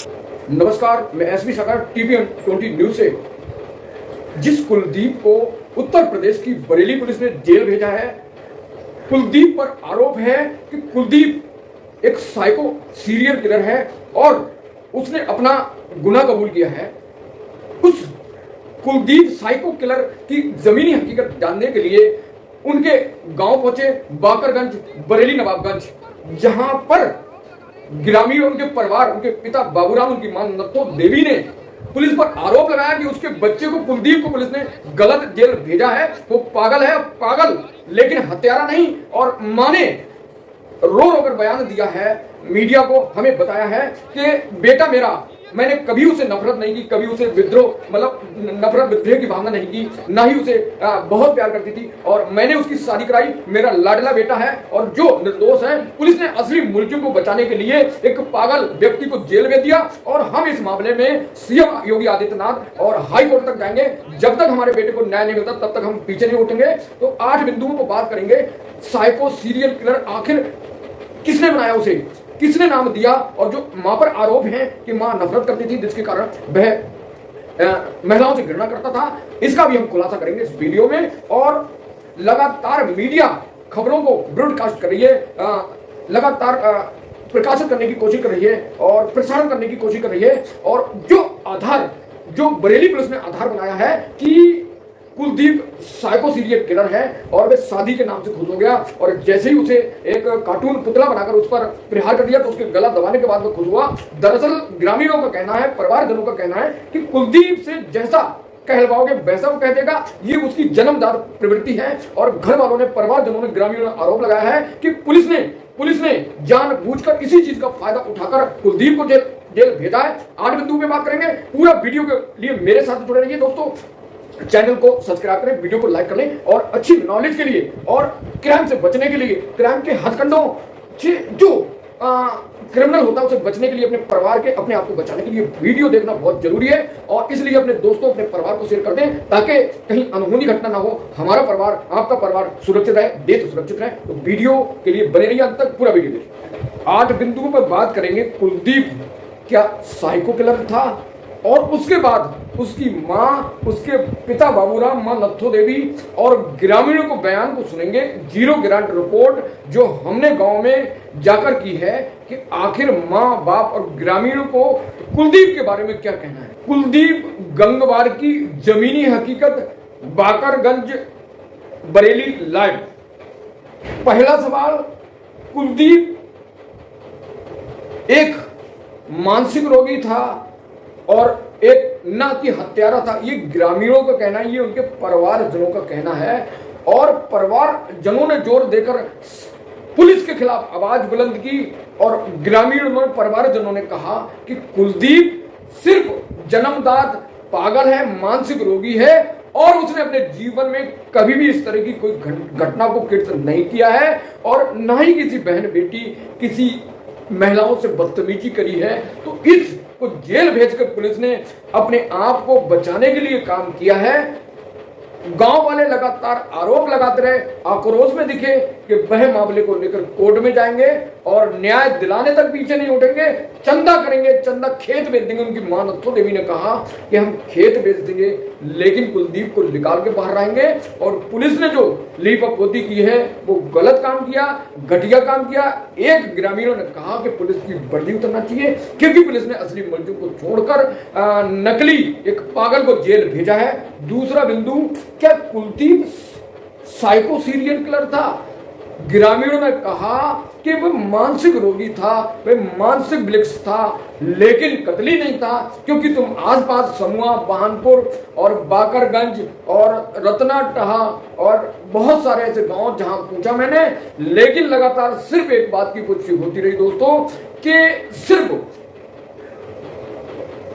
नमस्कार, मैं एसबी सागर TVM 20 news से। जिस कुलदीप को उत्तर प्रदेश की बरेली पुलिस ने जेल भेजा है, कुलदीप पर आरोप है कि कुलदीप एक साइको सीरियल किलर है और उसने अपना गुनाह कबूल किया है। उस कुलदीप साइको किलर की जमीनी हकीकत जानने के लिए उनके गांव पहुंचे, बाकरगंज, बरेली नवाबगंज, जहां पर ग्रामीण, उनके परिवार, उनके पिता बाबूराम, उनकी मां नत्थो देवी ने पुलिस पर आरोप लगाया कि उसके बच्चे को, कुलदीप को, पुलिस ने गलत जेल भेजा है। वो पागल है, पागल, लेकिन हत्यारा नहीं। और मां ने रो रो कर बयान दिया है, मीडिया को हमें बताया है कि बेटा मेरा, मैंने कभी उसे नफरत नहीं की, कभी उसे विद्रोह, मतलब नफरत विद्रोह की भावना नहीं की, ना ही उसे बहुत प्यार करती थी, और मैंने उसकी शादी कराई। मेरा लाडला बेटा है और जो निर्दोष है, पुलिस ने असली मुलजिम को बचाने के लिए एक पागल व्यक्ति को जेल भेज दिया। और हम इस मामले में सीएम योगी आदित्यनाथ और हाई कोर्ट तक जाएंगे। जब तक हमारे बेटे को न्याय नहीं मिलता तब तक हम पीछे नहीं उठेंगे। तो 8 बिंदुओं पर बात करेंगे। साइको सीरियल किलर आखिर किसने बनाया, उसे किसने नाम दिया, और जो मां पर आरोप है कि मां नफरत करती थी, जिसके कारण वह महिलाओं से घृणा करता था, इसका भी हम खुलासा करेंगे इस वीडियो में। और लगातार मीडिया खबरों को ब्रॉडकास्ट कर रही है, लगातार प्रकाशित करने की कोशिश कर रही है और प्रसारण करने की कोशिश कर रही है। और जो बरेली पुलिस ने आधार बनाया है कि कुलदीप साइको सीरियल किलर है और वह शादी के नाम से खुश हो गया, और जैसे ही उसे एक कार्टून पुतला बनाकर उस पर प्रहार कर दिया तो उसके गला दबाने के बाद वो खुश हुआ। दरअसल ग्रामीणों का कहना है, परिवारजनों का कहना है कि कुलदीप से जैसा कहलवाओगे वैसा वो कह देगा, ये उसकी जन्मदार प्रवृत्ति है। और घर वालों ने, परिवारजनों ने, ग्रामीणों ने आरोप लगाया है कि पुलिस ने जानबूझकर इसी चीज का फायदा उठाकर कुलदीप को जेल भेजा है। 8 बिंदु पे बात करेंगे। पूरा वीडियो के लिए मेरे साथ जुड़े रहिए दोस्तों। चैनल को सब्सक्राइब करें, वीडियो को लाइक कर लें, और अच्छी नॉलेज के लिए और क्राइम से बचने के लिए, क्राइम के हथकंडों से जो क्रिमिनल होता है उसे बचने के लिए, अपने परिवार के, अपने आप को बचाने के लिए वीडियो देखना बहुत जरूरी है। और इसलिए अपने दोस्तों, अपने परिवार को शेयर कर दें ताकि कहीं अनहोनी घटना ना हो, हमारा परिवार, आपका परिवार सुरक्षित रहे, देश सुरक्षित रहे। तो वीडियो के लिए बने रहिए, अंत तक पूरा वीडियो देखिए। 8 बिंदुओं पर बात करेंगे। कुलदीप क्या साइको किलर था? और उसके बाद उसकी मां, उसके पिता बाबूराम, मां नत्थो देवी और ग्रामीणों को बयान को सुनेंगे। जीरो ग्रांट रिपोर्ट जो हमने गांव में जाकर की है कि आखिर मां, बाप और ग्रामीणों को कुलदीप के बारे में क्या कहना है। कुलदीप गंगवार की जमीनी हकीकत, बाकरगंज, बरेली लाइव। पहला सवाल, कुलदीप एक मानसिक रोगी था और एक ना कि हत्यारा था, ये ग्रामीणों का कहना है, ये उनके परिवारजनों का कहना है। और परिवारजनों ने जोर देकर पुलिस के खिलाफ आवाज बुलंद की और ग्रामीणों, परिवारजनों ने कहा कि कुलदीप सिर्फ जन्मदात पागल है, मानसिक रोगी है, और उसने अपने जीवन में कभी भी इस तरह की कोई घटना को कीर्तन नहीं किया है, और ना ही किसी बहन बेटी, किसी महिलाओं से बदतमीजी करी है। तो इस को जेल भेजकर पुलिस ने अपने आप को बचाने के लिए काम किया है। गांव वाले लगातार आरोप लगाते रहे, आक्रोश में दिखे कि वह मामले को लेकर कोर्ट में जाएंगे और न्याय दिलाने तक पीछे नहीं उठेंगे। चंदा करेंगे, चंदा खेत बेच देंगे। उनकी मां नत्थो देवी ने कहा कि हम खेत बेच देंगे लेकिन कुलदीप को निकाल के बाहर आएंगे। और पुलिस ने जो लीपापोती की है वो गलत काम किया, घटिया काम किया। एक ग्रामीणों ने कहा कि पुलिस की वर्दी उतरना चाहिए क्योंकि पुलिस ने असली मुलजिम को छोड़कर नकली एक पागल को जेल भेजा है। दूसरा बिंदु, क्या कुलदीप साइको सीरियल किलर था? ग्रामीणों ने कहा कि वह मानसिक रोगी था, वह मानसिक विलक्षण था, लेकिन कतली नहीं था, क्योंकि तुम आसपास समूहा, बहानपुर और बाकरगंज और रत्नाटहा और बहुत सारे ऐसे गांव जहां पूछा मैंने, लेकिन लगातार सिर्फ एक बात की पुष्टि होती रही दोस्तों कि सिर्फ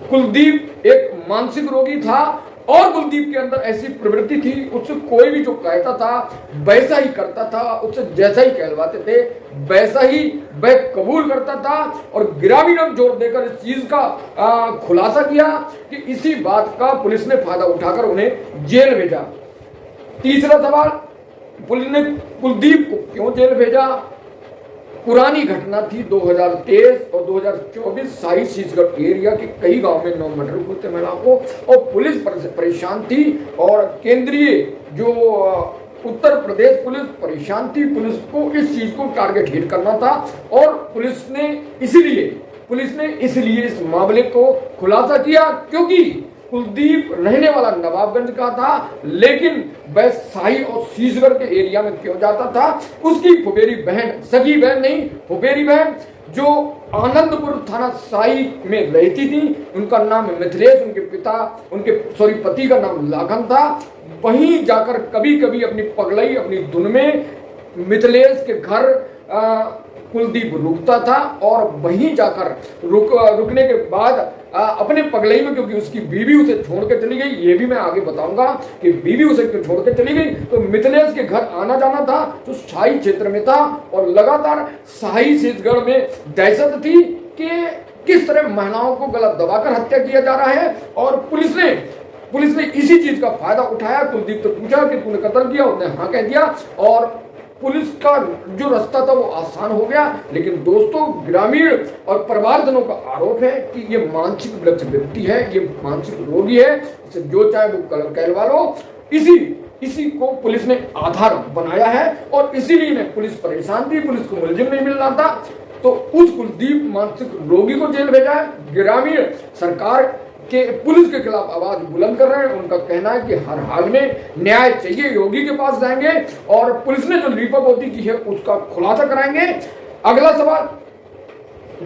कुलदीप एक मानसिक रोगी था और कुलदीप के अंदर ऐसी प्रवृत्ति थी, उससे कोई भी जो कहता था वैसा ही करता था, उससे जैसा ही कहलवाते थे वैसा ही वह कबूल करता था। और ग्रामीणों ने जोर देकर इस चीज का खुलासा किया कि इसी बात का पुलिस ने फायदा उठाकर उन्हें जेल भेजा। तीसरा सवाल, पुलिस ने कुलदीप को क्यों जेल भेजा? पुरानी घटना थी 2023 और 2024 शाही शीशगढ़ एरिया के कई गांव में 9 मर्डर हुए थे महिलाओं को, और पुलिस परेशान थी और केंद्रीय जो उत्तर प्रदेश पुलिस परेशान थी। पुलिस को इस चीज को टारगेट हिट करना था और पुलिस ने इसलिए इस मामले को खुलासा किया, क्योंकि कुलदीप रहने वाला नवाबगंज का था, लेकिन वह शाही और शीशगढ़ के एरिया में क्यों जाता था। उसकी फुफेरी बहन, सगी बहन नहीं, फुफेरी बहन, जो आनंदपुर थाना शाही में रहती थी, उनका नाम मिथिलेश, उनके पति का नाम लाखन था। वहीं जाकर कभी कभी अपनी पगलई, अपनी धुन में मिथिलेश के घर कुलदीप रुकता था और वहीं जाकर रुकने के बाद अपने पगलई में, क्योंकि उसकी बीवी उसे छोड़ के चली गई, ये भी मैं आगे बताऊंगा कि बीवी उसे क्यों छोड़ के चली गई, तो मिथिलेश के घर आना जाना था जो शाही क्षेत्र में था। और लगातार शाही शीशगढ़ में दहशत थी कि किस तरह महिलाओं को गला दबाकर हत्या किया जा रहा है, और पुलिस ने इसी चीज का फायदा उठाया। कुलदीप तो पूछा कि तूने कत्ल किया, उसने हाँ कह दिया और पुलिस का जो रास्ता था वो आसान हो गया। लेकिन दोस्तों, ग्रामीण और परिवारजनों का आरोप है कि ये मानसिक विलक्षण व्यक्ति है, ये मानसिक रोगी है, इसे जो चाहे वो कहलवा लो। इसी को पुलिस ने आधार बनाया है और इसीलिए पुलिस परेशान थी, पुलिस को मुलजिम नहीं मिल रहा था, तो उस कुलदीप मानसिक रोगी को जेल भेजा है। ग्रामीण सरकार के पुलिस के खिलाफ आवाज बुलंद कर रहे हैं। उनका कहना है कि हर हाल में न्याय चाहिए, योगी के पास जाएंगे और पुलिस ने जो लीपापोती की है उसका खुलासा कराएंगे। अगला सवाल,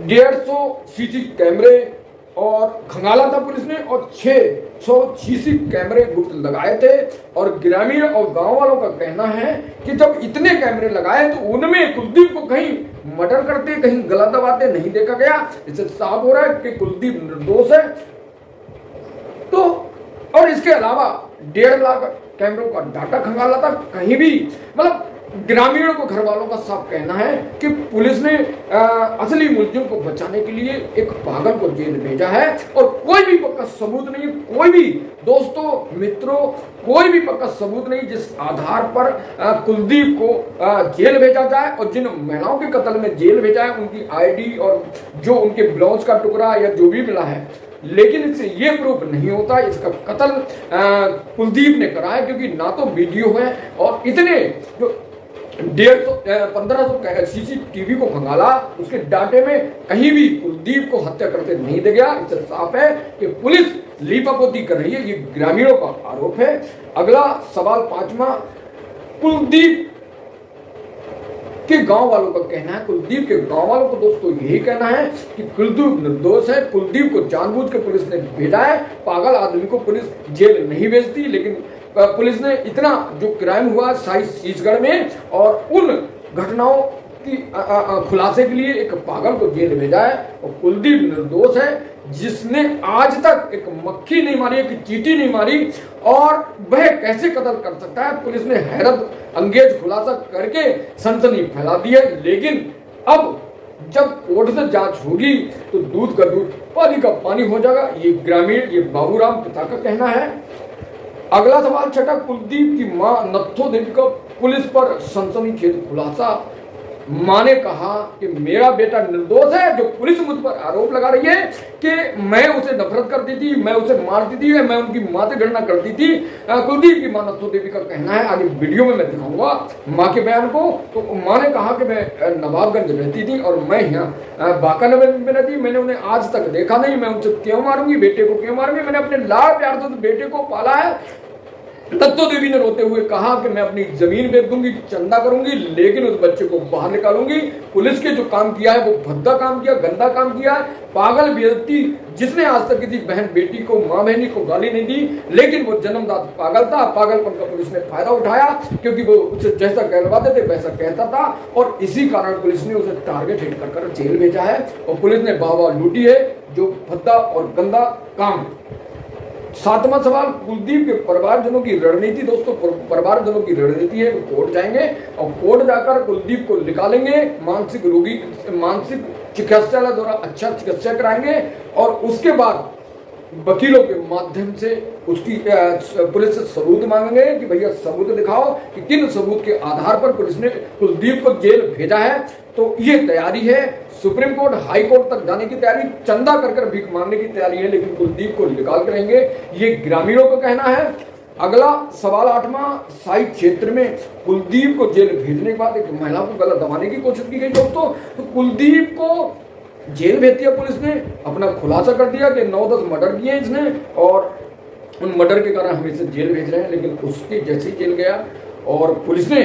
150 सीसी कैमरे और खंगाला था पुलिस ने और 600 सीसी कैमरे गुप्त लगाए थे, और ग्रामीण और गांव वालों का कहना है कि जब इतने कैमरे लगाए तो उनमें कुलदीप को कहीं मर्डर करते, कहीं गला दबाते नहीं देखा गया। इससे साफ हो रहा है कि कुलदीप निर्दोष है। तो और इसके अलावा 1.5 लाख कैमरों का डाटा खंगाला था, कहीं भी मतलब ग्रामीणों को, घर वालों का साफ कहना है कि पुलिस ने असली मुलजिम को बचाने के लिए एक पागल को जेल भेजा है और कोई भी पक्का सबूत नहीं, कोई भी दोस्तों मित्रों कोई भी पक्का सबूत नहीं जिस आधार पर कुलदीप को जेल भेजा जाए, और जिन महिलाओं के कत्ल में जेल भेजा है उनकी आईडी और जो उनके ब्लाउज का टुकड़ा या जो भी मिला है, लेकिन इससे ये प्रूफ नहीं होता इसका कत्ल कुलदीप ने करा है, क्योंकि ना तो वीडियो है और इतने जो 1500 सीसीटीवी को खंगाला, उसके डाटे में कहीं भी कुलदीप को हत्या करते नहीं दिख गया। इससे साफ है कि पुलिस लीपापोती कर रही है, ये ग्रामीणों का आरोप है। अगला सवाल 5वां, कुलदीप के गांव वालों का कहना है, कुलदीप के गांव वालों को दोस्तों यही कहना है कि कुलदीप निर्दोष है, कुलदीप को जानबूझ के पुलिस ने भेजा है। पागल आदमी को पुलिस जेल नहीं भेजती, लेकिन पुलिस ने इतना जो क्राइम हुआ शाही शीशगढ़ में और उन घटनाओं की खुलासे के लिए एक पागल को जेल भेजा है, और कुलदीप निर्दोष है, जिसने आज तक एक मक्खी नहीं मारी, एक चींटी नहीं मारी, और वह कैसे कत्ल कर सकता है। पुलिस ने हैरत अंगेज खुलासा करके सनसनी फैला दी है, लेकिन अब जब कोर्ट से जांच होगी तो दूध का दूध पानी का पानी हो जाएगा। ये ग्रामीण, ये बाबूराम पिता का कहना है। अगला सवाल 6, कुलदीप की मां नत्थो देवी का पुलिस पर सनसनीखेज खुलासा। मां ने कहा कि मेरा बेटा निर्दोष है, जो पुलिस मुझ पर आरोप लगा रही है कि मैं उसे नफरत करती थी, मैं उसे मारती थी, मैं उनकी मां से गणना करती थी। कुलदीप की मां नत्थो देवी का कहना है, आगे वीडियो में मैं दिखाऊंगा मां के बयान को। तो मां ने कहा कि मैं नवाबगंज रहती थी और मैं यहाँ बाकानगर में रहती, मैंने उन्हें आज तक देखा नहीं, मैं उनसे क्यों मारूंगी, बेटे को क्यों मारूंगी, मैंने अपने लाड़ प्यार से बेटे को पाला है। नत्थो देवी ने रोते हुए कहा कि मैं अपनी जमीन बेच दूंगी, चंदा करूंगी, लेकिन उस बच्चे को बाहर निकालूंगी। पुलिस के जो काम किया है वो भद्दा काम किया, गंदा काम किया है। पागल व्यक्ति जिसने आज तक किसी बहन बेटी को, मां बहनी को गाली नहीं दी, लेकिन वो जन्मदात पागल था। पागलपन का पुलिस ने फायदा उठाया, क्योंकि वो उसे जैसा कहलवाते थे वैसा कहता था, और इसी कारण पुलिस ने उसे टारगेट हिट कर जेल भेजा है, और पुलिस ने वाह लूटी है, जो भद्दा और गंदा काम है। 7वां सवाल, कुलदीप के परिवारजनों की रणनीति। दोस्तों, परिवारजनों की रणनीति है वो कोर्ट जाएंगे और कोर्ट जाकर कुलदीप को निकालेंगे, मानसिक रोगी, मानसिक चिकित्सालय द्वारा अच्छा चिकित्सा कराएंगे, और उसके बाद वकीलों के माध्यम से उसकी पुलिस से सबूत मांगेंगे कि भैया सबूत दिखाओ कि किन सबूत के आधार पर पुलिस ने कुलदीप को जेल भेजा है। तो ये तैयारी है, सुप्रीम कोर्ट हाई कोर्ट तक जाने की तैयारी, चंदा कर भीख मांगने की तैयारी है, लेकिन कुलदीप को निकाल कर रहेंगे, ये ग्रामीणों का कहना है। अगला सवाल 8वां, साई क्षेत्र में कुलदीप को जेल भेजने के बाद एक महिला को गला दबाने की कोशिश की गई दोस्तों। तो कुलदीप को जेल भेज दिया पुलिस ने, अपना खुलासा कर दिया कि 9-10 मर्डर किए इसने और उन मर्डर के कारण हम इसे जेल भेज रहे हैं। लेकिन उसके जैसे ही जेल गया और पुलिस ने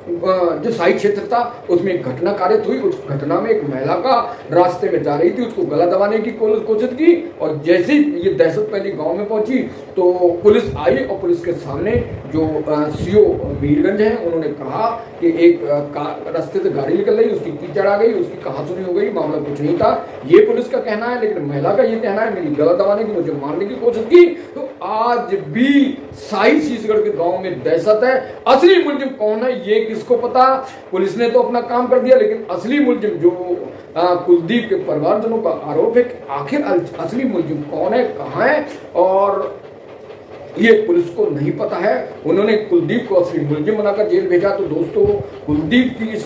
जो साई क्षेत्र था उसमें एक घटना कारित हुई। उस घटना में एक महिला का रास्ते में जा रही थी, उसको गला दबाने की कोशिश की और जैसे ही ये दहशत पहली गांव में पहुंची तो पुलिस आई और पुलिस के सामने जो सीओ मीरगंज है उन्होंने कहा कि एक रास्ते से गाड़ी निकल रही, उसकी कीचड़ आ गई, उसकी कहासुनी हो गई, मामला कुछ नहीं था, ये पुलिस का कहना है। लेकिन महिला का ये कहना है मेरी गला दबाने की, मुझे मारने की कोशिश की। तो आज भी साई शीशगढ़ के गांव में दहशत है। असली मुलजिम कौन है ये किसको पता। पुलिस ने तो अपना काम कर दिया, लेकिन असली मुलजिम जो कुलदीप के परिवारजनों का आरोप है कि आखिर असली मुलजिम कौन है, कहां है, और ये पुलिस को नहीं पता है। उन्होंने कुलदीप को असली मुलजिम बनाकर जेल भेजा। तो दोस्तों कुलदीप की इस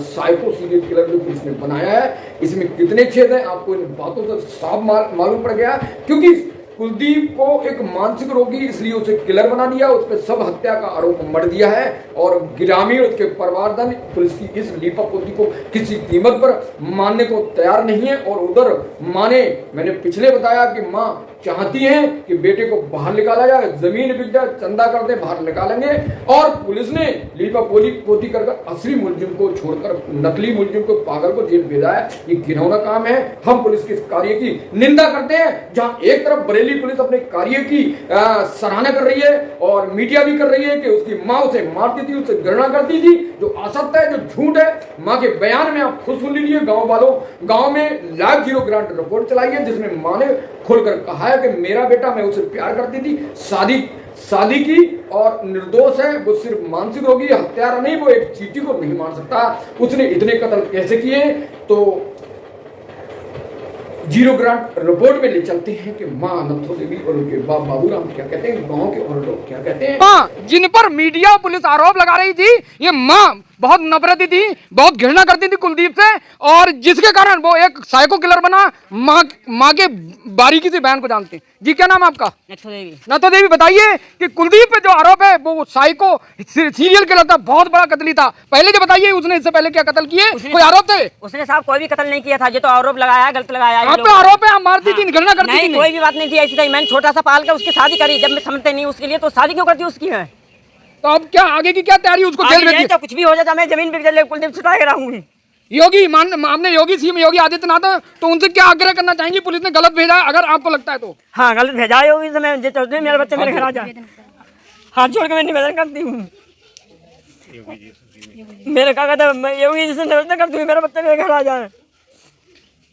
साइको सीरियल किलर जो पुलिस ने बनाया है इसमें कितने छेद हैं आपको इन बातों से साफ मालूम पड़ गया। क्योंकि कुलदीप को एक मानसिक रोगी इसलिए उसे किलर बना दिया, उस पर सब हत्या का आरोप मढ़ दिया है और ग्रामीण उसके परिवारजन पुलिस की इस लीपापोती को किसी कीमत पर मानने को तैयार नहीं है। और उधर माँ ने, मैंने पिछले बताया कि माँ चाहती हैं कि बेटे को बाहर निकाला जाए, जमीन बिक जाए, चंदा कर दे, बाहर निकालेंगे। और पुलिस ने लीपापोती कर असली मुलजिम को छोड़कर नकली मुलजिम को, पागल को जेल भेजा है। ये घिनौना काम है। हम पुलिस के कार्य की निंदा करते हैं। जहां एक तरफ बरेली पुलिस अपने कार्य की सराहना कर रही है और मीडिया भी कर रही है कि उसकी माँ उसे मारती थी, उससे घृणा करती थी, जो असत्य है, जो झूठ है। माँ के बयान में आप खुद सुन लीजिए। गांव वालों, गांव में लाइव जीरो ग्रांट रिपोर्ट चलाई है जिसमें माँ ने खुलकर कहा है कि मेरा बेटा, मैं उसे प्यार करती थी, शादी की और निर्दोष है, वो सिर्फ मानसिक रोगी, हत्यारा नहीं, वो एक चींटी को नहीं मार सकता। उसने इतने कत्ल कैसे किए। तो जीरो ग्रांट रिपोर्ट में ले चलते हैं कि माँ नथो देवी और उनके बाप बाबूराम क्या कहते हैं, गांव के और लोग क्या कहते हैं। माँ जिन पर मीडिया पुलिस आरोप लगा रही थी, ये माँ बहुत नफरती थी, बहुत घृणा करती थी कुलदीप से, और जिसके कारण वो एक साइको किलर बना। माँ के बारीकी से बयान को जानते हैं। जी क्या नाम है आपका? नथो देवी। बताइए कि कुलदीप पे जो आरोप है वो साइको सीरियल किलर था, बहुत बड़ा कत्ली था। पहले जो बताइए उसने इससे पहले क्या कत्ल किए, कोई आरोप थे? उसने साहब कोई भी कत्ल नहीं किया था, जो तो आरोप लगाया, गलत लगाया। आप पे आरोप है, आप मारती थी, घृणा करती थी। कोई भी बात नहीं थी ऐसी थी। मैंने छोटा सा पाल के उसकी शादी करी, जब मैं समझते नहीं उसके लिए, तो शादी क्यों करती उसकी है। तो अब क्या आगे की क्या तैयारी, उसको जेल भेज तो कुछ भी हो जाता, मैं जमीन बिक जाए, कुलदीप छुटा के रहूंगी। योगी आपने योगी सीएम योगी आदित्यनाथ, तो उनसे क्या आग्रह करना चाहेंगे? पुलिस ने गलत भेजा है अगर आपको लगता है तो। हाँ गलत भेजा है योगी से, मैं चाहती हूँ मेरे बच्चे मेरे घर आ जाए। हाथ जोड़ के मैं निवेदन करती हूँ, मेरे काका था, मैं योगी जी से निवेदन करती हूँ मेरे बच्चे मेरे घर आ जाए।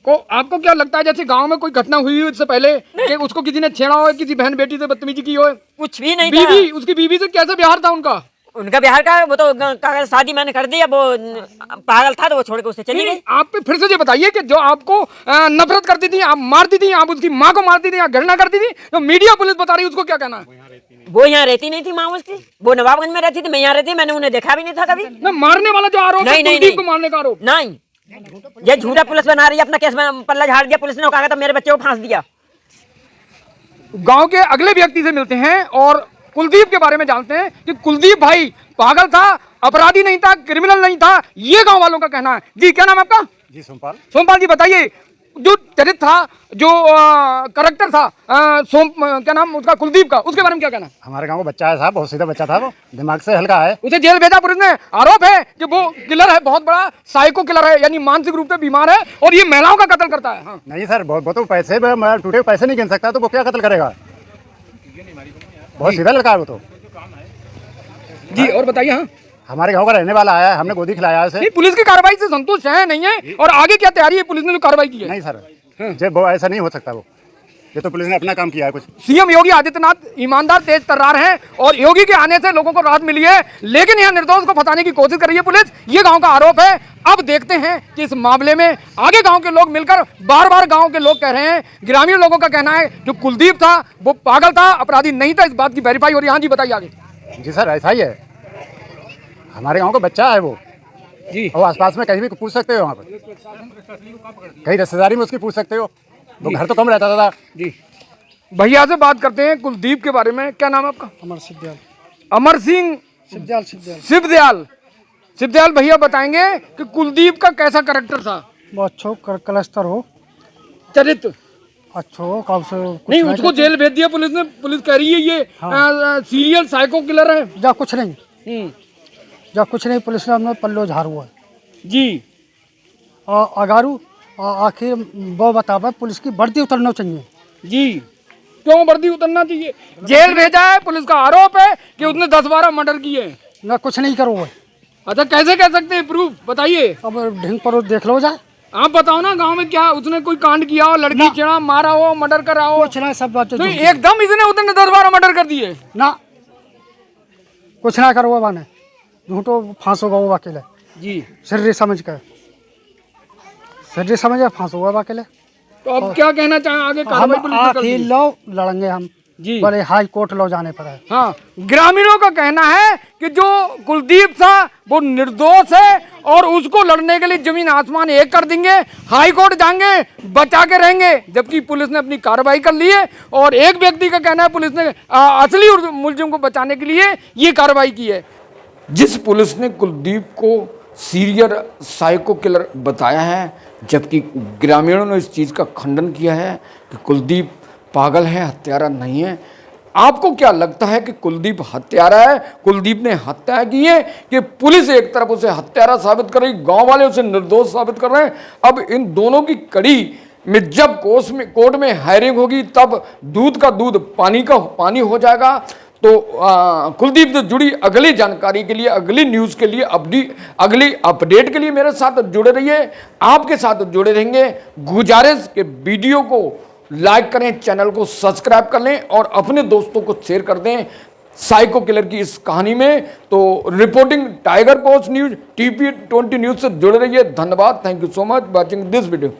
को आपको क्या लगता है जैसे गांव में कोई घटना हुई हो इससे पहले कि उसको किसी ने छेड़ा हो, किसी बहन बेटी से बदतमीजी की हो? कुछ भी नहीं बीवी, उसकी बीवी से कैसे व्यवहार था उनका? उनका बिहार का वो तो काका शादी मैंने कर दी, अब वो पागल था तो वो छोड़ के उससे चली गई। आप फिर से ये बताइए कि जो आपको नफरत करती थी, आप मारती थी, आप उसकी माँ को मारती थी, आप घृणा करती थी, तो मीडिया पुलिस बता रही है, उसको क्या कहना है? वो यहाँ रहती नहीं थी माँ उसकी, वो नवाबगंज में रहती थी, मैं यहाँ रहती, मैंने उन्हें देखा भी नहीं था कभी। मारने वाला जो आरोप है, कुलदीप को मारने का आरोप नहीं, ये झूठा पुलिस बना रही है, अपना केस में पल्ला झाड़ दिया पुलिस ने, कहा था मेरे बच्चे को फांस दिया। गांव के अगले व्यक्ति से मिलते हैं और कुलदीप के बारे में जानते हैं कि कुलदीप भाई पागल था, अपराधी नहीं था, क्रिमिनल नहीं था, ये गांव वालों का कहना है। जी क्या नाम है आपका? जी सोमपाल। सोमपाल जी बताइए, जो चरित्र था, जो करेक्टर था क्या नाम उसका, कुलदीप का, उसके बारे में क्या कहना है? हमारे गांव का बच्चा है साहब, बहुत सीधा बच्चा था, वो दिमाग से हल्का है। उसे जेल भेजा पुलिस ने। आरोप है कि वो किलर है, बहुत बड़ा साइको किलर है, यानी मानसिक रूप से बीमार है और ये महिलाओं का कत्ल करता है। हाँ। नहीं सर, बहुत तो पैसे टूटे पैसे नहीं गिन सकता, तो वो क्या कत्ल करेगा? बहुत सीधा लड़का है वो तो। जी और बताइए। हाँ हमारे गांव का रहने वाला है, हमने गोदी खिलाया उसे। नहीं, पुलिस की कार्रवाई से संतुष्ट है नहीं है, और आगे क्या तैयारी है पुलिस ने जो कार्रवाई की है? नहीं सर, जब वो ऐसा नहीं हो सकता वो। ये तो पुलिस ने अपना काम किया है कुछ। सीएम योगी आदित्यनाथ ईमानदार तेज तर्रार हैं और योगी के आने से लोगों को राहत मिली है, लेकिन यह निर्दोष को फंसाने की कोशिश कर रही है पुलिस, ये गांव का आरोप है। अब देखते हैं कि इस मामले में आगे गांव के लोग मिलकर, बार बार गांव के लोग कह रहे हैं, ग्रामीण लोगों का कहना है जो कुलदीप था वो पागल था, अपराधी नहीं था, इस बात की वेरीफाई हो रही है। हाँ जी बताइए आगे। जी सर ऐसा ही है, हमारे गांव का बच्चा है वो जी, और आसपास में कहीं भी पूछ सकते हो, वहाँ पर कहीं रिश्तेदारी में उसकी पूछ सकते हो, वो घर तो कम रहता था। जी भैया से बात करते हैं कुलदीप के बारे में। क्या नाम है आपका? अमर सिद्धयाल। अमर सिंह सिद्धयाल सिद्धयाल भैया बताएंगे कि कुलदीप का कैसा कैरेक्टर था, वो अच्छो कलस्तर हो, चरित्र? अच्छो हो, कब से नहीं, उसको जेल भेज दिया पुलिस ने, पुलिस कह रही है ये सीरियल साइको किलर है। जा कुछ नहीं, जा कुछ नहीं, पुलिस ने हमने पल्लो झाड़ हुआ है जी। अगारू आखिर वो बतावा पुलिस की वर्दी उतरना चाहिए जी, क्यों वर्दी उतरना चाहिए? जेल भेजा है, पुलिस का आरोप है कि उसने 10-12 मर्डर किए हैं। ना कुछ नहीं करो वो। अच्छा कैसे कह सकते हैं, प्रूफ बताइए। अब ढिंग पर देख लो जाए, आप बताओ ना, गांव में क्या उसने कोई कांड किया हो, लड़की चिड़ा मारा हो, मर्डर करा हो? कुछ ना, सब बात तो एकदम इसने उसने 10-12 मर्डर कर दिए ना, कुछ ना करो बाने, झूठो फांसो गो अकेले जी। शरीर समझ कर, शरीर समझ फांसो गो अकेले। तो अब क्या कहना चाहें आगे? हम कार्रवाई पुलिस ने कर आखिर दी। लो लड़ेंगे हम जी। बड़े हाई कोर्ट लो जाने पर है। हाँ, ग्रामीणों का कहना है कि जो कुलदीप था वो निर्दोष है और उसको लड़ने के लिए जमीन आसमान एक कर देंगे, हाई कोर्ट जाएंगे, बचा के रहेंगे, जबकि पुलिस ने अपनी कार्रवाई कर ली है। और एक व्यक्ति का कहना है पुलिस ने असली मुलजिम को बचाने के लिए ये कार्रवाई की है। जिस पुलिस ने कुलदीप को सीरियल साइको किलर बताया है, जबकि ग्रामीणों ने इस चीज़ का खंडन किया है कि कुलदीप पागल है, हत्यारा नहीं है। आपको क्या लगता है कि कुलदीप हत्यारा है? कुलदीप ने हत्या की है कि पुलिस एक तरफ उसे हत्यारा साबित कर रही, गांव वाले उसे निर्दोष साबित कर रहे हैं? अब इन दोनों की कड़ी में जब कोर्ट में हायरिंग होगी तब दूध का दूध पानी का पानी हो जाएगा। तो कुलदीप से जुड़ी अगली जानकारी के लिए, अगली न्यूज़ के लिए, अगली अपडेट के लिए मेरे साथ जुड़े रहिए, आपके साथ जुड़े रहेंगे। गुजारिश के वीडियो को लाइक करें, चैनल को सब्सक्राइब कर लें और अपने दोस्तों को शेयर कर दें साइको किलर की इस कहानी में। तो reporting tiger post news, TP20 news से जुड़े रहिए। धन्यवाद, thank you so much watching this video.